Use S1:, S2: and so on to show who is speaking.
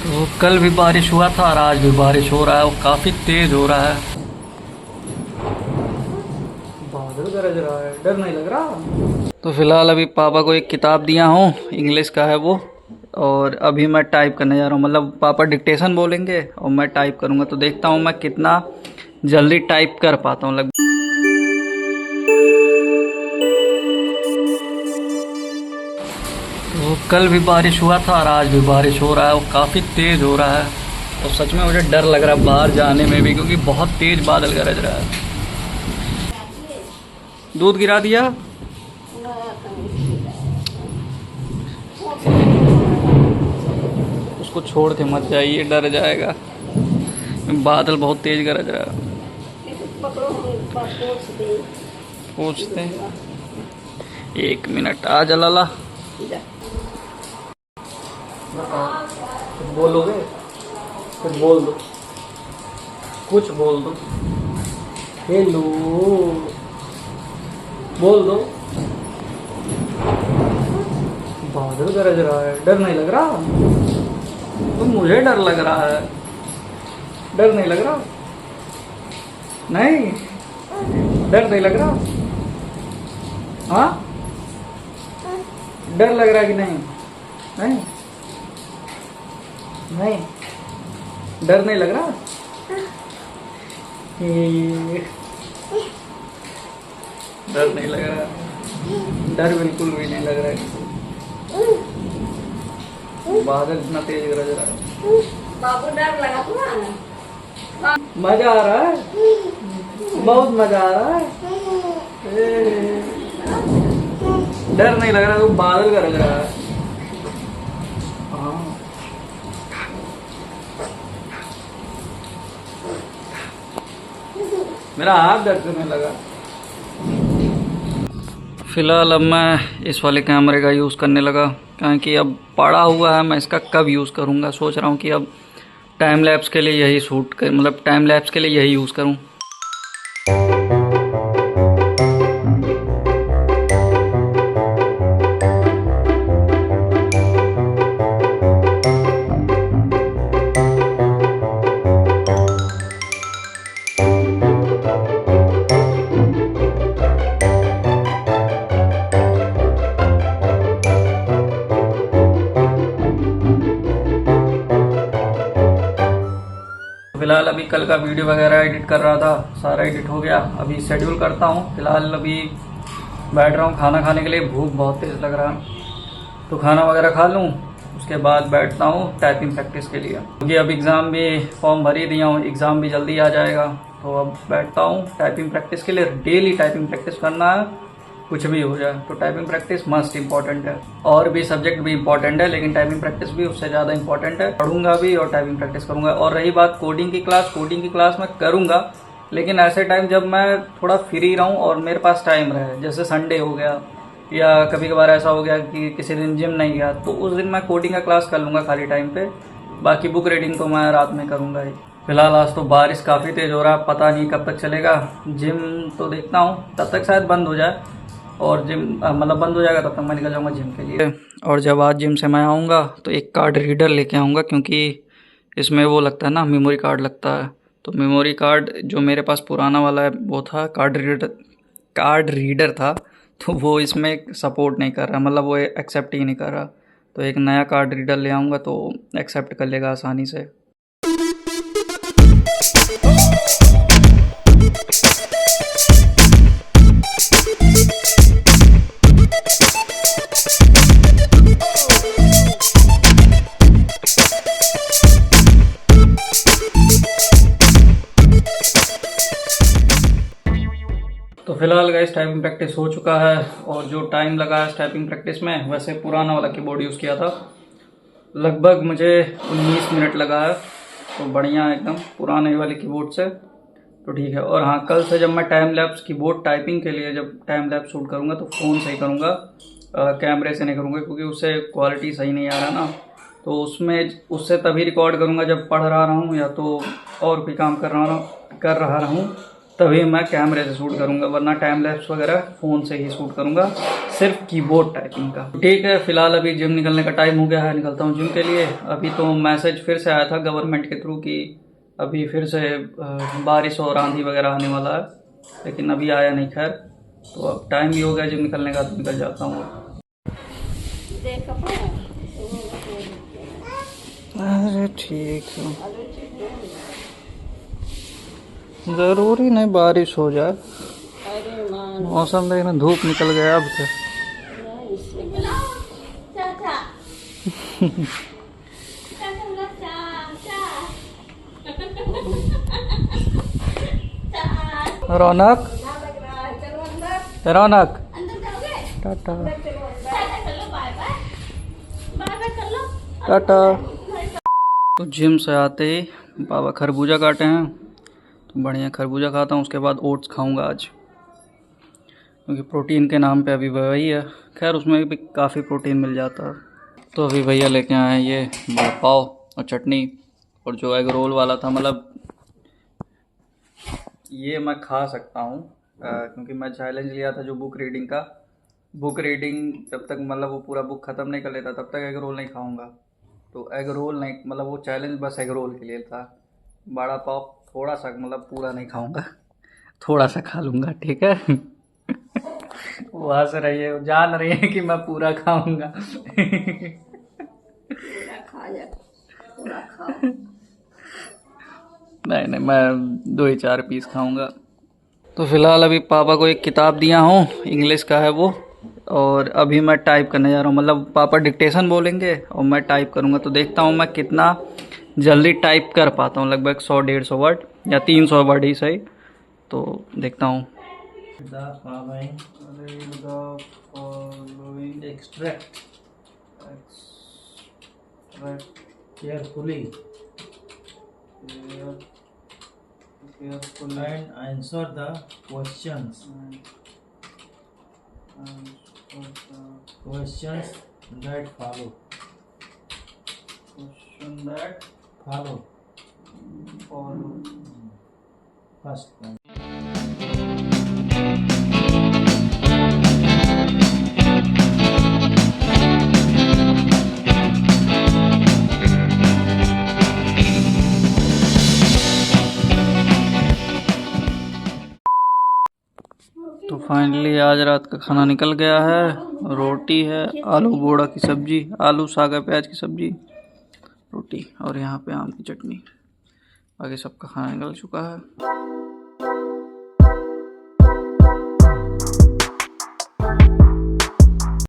S1: तो कल भी बारिश हुआ था और आज भी बारिश हो रहा है और काफ़ी तेज़ हो रहा है। बादल गरज रहा है, डर नहीं लग रहा। तो फिलहाल अभी पापा को एक किताब दिया हूँ, इंग्लिश का है वो। और अभी मैं टाइप करने जा रहा हूँ, मतलब पापा डिक्टेशन बोलेंगे और मैं टाइप करूँगा। तो देखता हूँ मैं कितना जल्दी टाइप कर पाता हूँ। लगभग तो कल भी बारिश हुआ था और आज भी बारिश हो रहा है और काफ़ी तेज़ हो रहा है। और सच में मुझे डर लग रहा है बाहर जाने में भी, क्योंकि बहुत तेज़ बादल गरज रहा है। दूध गिरा दिया। उसको छोड़ के मत जाइए, डर जाएगा। बादल बहुत तेज़ गरज रहा है। पूछते हैं, 1 मिनट। आ जा लाला। कुछ बोलोगे? कुछ बोल दो, कुछ बोल दो। हेलो बोल दो। बादल गरज रहा है, डर नहीं लग रहा? तो मुझे डर लग रहा है। डर नहीं लग रहा? नहीं, डर नहीं लग रहा? हाँ, डर लग रहा है कि नहीं? नहीं, नहीं, डर नहीं लग रहा? डर नहीं लग रहा? डर बिल्कुल भी नहीं लग रहा है। बादल इतना तेज गरज रहा है। बाबू डर लगा तुम्हारा? मजा आ रहा है, बहुत मजा आ रहा है। डर नहीं लग रहा, तो बादल गरज रहा है। हाँ, मेरा हाथ दर्द करने लगा। फ़िलहाल अब मैं इस वाले कैमरे का यूज़ करने लगा, क्योंकि अब पड़ा हुआ है। मैं इसका कब यूज़ करूँगा, सोच रहा हूँ कि अब टाइम लैप्स के लिए यही शूट कर, मतलब टाइम लैप्स के लिए यही यूज़ करूँ। फ़िलहाल अभी कल का वीडियो वगैरह एडिट कर रहा था, सारा एडिट हो गया। अभी शेड्यूल करता हूँ। फ़िलहाल अभी बैठ रहा हूँ खाना खाने के लिए, भूख बहुत तेज़ लग रहा है। तो खाना वगैरह खा लूँ, उसके बाद बैठता हूँ टाइपिंग प्रैक्टिस के लिए, क्योंकि अब एग्ज़ाम भी फॉर्म भर ही दिया हूँ, एग्ज़ाम भी जल्दी आ जाएगा। तो अब बैठता हूँ टाइपिंग प्रैक्टिस के लिए। डेली टाइपिंग प्रैक्टिस करना है, कुछ भी हो जाए। तो टाइपिंग प्रैक्टिस मस्ट इम्पॉर्टेंट है। और भी सब्जेक्ट भी इम्पॉर्टेंट है, लेकिन टाइपिंग प्रैक्टिस भी उससे ज़्यादा इम्पॉर्टेंट है। पढ़ूंगा भी और टाइपिंग प्रैक्टिस करूंगा। और रही बात कोडिंग की क्लास मैं करूंगा, लेकिन ऐसे टाइम जब मैं थोड़ा फ्री रहूं और मेरे पास टाइम रहे, जैसे संडे हो गया या कभी कभार ऐसा हो गया कि किसी दिन जिम नहीं गया, तो उस दिन मैं कोडिंग का क्लास कर लूँगा खाली टाइम पे। बाकी बुक रीडिंग तो मैं रात में करूँगा ही। फिलहाल आज तो बारिश काफ़ी तेज़ हो रहा है, पता नहीं कब तक चलेगा। जिम तो देखता हूँ, तब तक शायद बंद हो जाए। और जिम मतलब बंद हो जाएगा, तब तक मैं निकल जाऊँगा जिम के लिए। और जब आज जिम से मैं आऊँगा तो एक कार्ड रीडर लेके आऊँगा, क्योंकि इसमें वो लगता है ना, मेमोरी कार्ड लगता है। तो मेमोरी कार्ड जो मेरे पास पुराना वाला है वो था, कार्ड रीडर था, तो वो इसमें सपोर्ट नहीं कर रहा, मतलब वो एक्सेप्ट ही नहीं कर रहा। तो एक नया कार्ड रीडर ले आऊँगा तो एक्सेप्ट कर लेगा आसानी से। तो फिलहाल गाइस टाइपिंग प्रैक्टिस हो चुका है। और जो टाइम लगा है टाइपिंग प्रैक्टिस में, वैसे पुराना वाला कीबोर्ड यूज़ किया था, लगभग मुझे 19 मिनट लगा है। तो बढ़िया एकदम पुराने वाले कीबोर्ड से, तो ठीक है। और हाँ, कल से जब मैं टाइम लैप्स कीबोर्ड टाइपिंग के लिए जब टाइम लैप्स शूट करूँगा तो फ़ोन से ही करूँगा, कैमरे से नहीं करूँगा, क्योंकि उससे क्वालिटी सही नहीं आ रहा ना। तो उससे तभी रिकॉर्ड करूँगा जब पढ़ रहा हूँ या तो और कोई काम कर रहा रहूँ। तभी मैं कैमरे से शूट करूंगा, वरना टाइम लैप्स वगैरह फ़ोन से ही शूट करूंगा, सिर्फ कीबोर्ड टाइपिंग का। ठीक है, फिलहाल अभी जिम निकलने का टाइम हो गया है, निकलता हूँ जिम के लिए। अभी तो मैसेज फिर से आया था गवर्नमेंट के थ्रू कि अभी फिर से बारिश और आंधी वगैरह आने वाला है, लेकिन अभी आया नहीं। खैर, तो अब टाइम भी हो गया जिम निकलने का, तो निकल जाता हूँ। अरे ठीक है, ज़रूरी नहीं बारिश हो जाए, मौसम देखना धूप निकल गया अब क्या। रौनक, रौनक, टाटा टाटा। तो जिम से आते ही बाबा खरबूजा काटे हैं, तो बढ़िया खरबूजा खाता हूँ। उसके बाद ओट्स खाऊंगा आज, क्योंकि प्रोटीन के नाम पे अभी वही है। खैर उसमें भी काफ़ी प्रोटीन मिल जाता है। तो अभी भैया लेके आए हैं ये वड़ा पाव और चटनी, और जो एग रोल वाला था, मतलब ये मैं खा सकता हूँ, क्योंकि मैं चैलेंज लिया था जो बुक रीडिंग का। बुक रीडिंग जब तक मतलब वो पूरा बुक ख़त्म नहीं कर लेता तब तक एग रोल नहीं खाऊंगा। तो एग रोल नहीं, मतलब वो चैलेंज बस एग रोल के लिए था। बड़ा पाव थोड़ा सा, मतलब पूरा नहीं खाऊंगा, थोड़ा सा खा लूँगा, ठीक है। वो हंस रही है, वो जान रही है कि मैं पूरा खाऊंगा। नहीं नहीं, मैं 2 ही 4 पीस खाऊंगा। तो फिलहाल अभी पापा को एक किताब दिया हूँ, इंग्लिश का है वो, और अभी मैं टाइप करने जा रहा हूँ। मतलब पापा डिक्टेशन बोलेंगे और मैं टाइप करूँगा, तो देखता हूँ मैं कितना जल्दी टाइप कर पाता हूँ। लगभग 100-150 वर्ड या 300 वर्ड ही सही, तो देखता हूँ।
S2: Extract carefully and answer the questions. Questions that follow.
S1: Question that
S2: Follow.
S1: follow.
S2: First one.
S1: तो फाइनली आज रात का खाना निकल गया है। रोटी है, आलू बोड़ा की सब्जी, आलू सागा प्याज की सब्जी, रोटी, और यहाँ पे आम की चटनी। बाकी सबका खाना निकल चुका है।